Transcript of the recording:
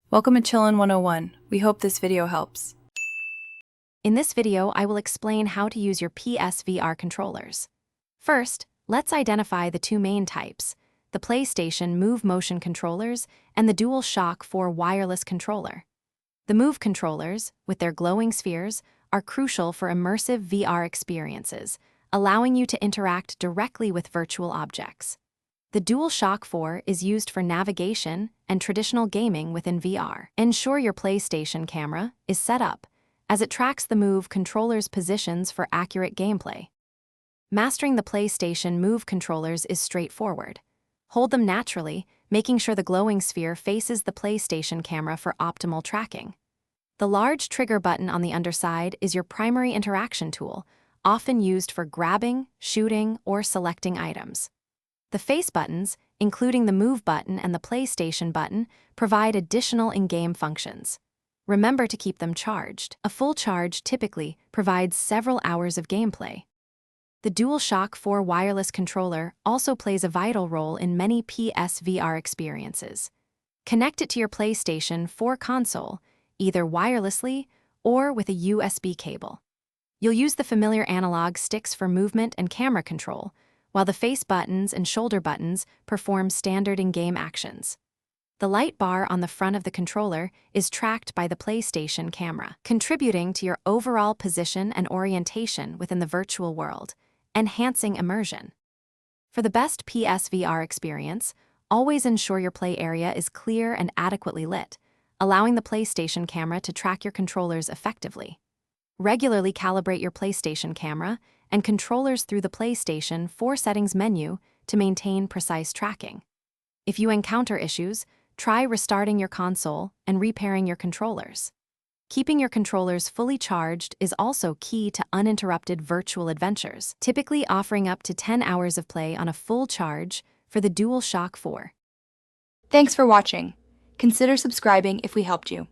Welcome to Chillin' 101. We hope this video helps. In this video, I will explain how to use your PSVR controllers. First, let's identify the two main types, the PlayStation Move Motion controllers and the DualShock 4 wireless controller. The Move controllers, with their glowing spheres, are crucial for immersive VR experiences, allowing you to interact directly with virtual objects. The DualShock 4 is used for navigation and traditional gaming within VR. Ensure your PlayStation camera is set up, as it tracks the Move controller's positions for accurate gameplay. Mastering the PlayStation Move controllers is straightforward. Hold them naturally, making sure the glowing sphere faces the PlayStation camera for optimal tracking. The large trigger button on the underside is your primary interaction tool, often used for grabbing, shooting, or selecting items. The face buttons, including the Move button and the PlayStation button, provide additional in-game functions. Remember to keep them charged. A full charge typically provides several hours of gameplay. The DualShock 4 wireless controller also plays a vital role in many PSVR experiences. Connect it to your PlayStation 4 console, either wirelessly or with a USB cable. You'll use the familiar analog sticks for movement and camera control, while the face buttons and shoulder buttons perform standard in-game actions. The light bar on the front of the controller is tracked by the PlayStation camera, contributing to your overall position and orientation within the virtual world, enhancing immersion. For the best PSVR experience, always ensure your play area is clear and adequately lit, allowing the PlayStation camera to track your controllers effectively. Regularly calibrate your PlayStation camera and controllers through the PlayStation 4 settings menu to maintain precise tracking. If you encounter issues, try restarting your console and repairing your controllers. Keeping your controllers fully charged is also key to uninterrupted virtual adventures, typically offering up to 10 hours of play on a full charge for the DualShock 4. Thanks for watching. Consider subscribing if we helped you.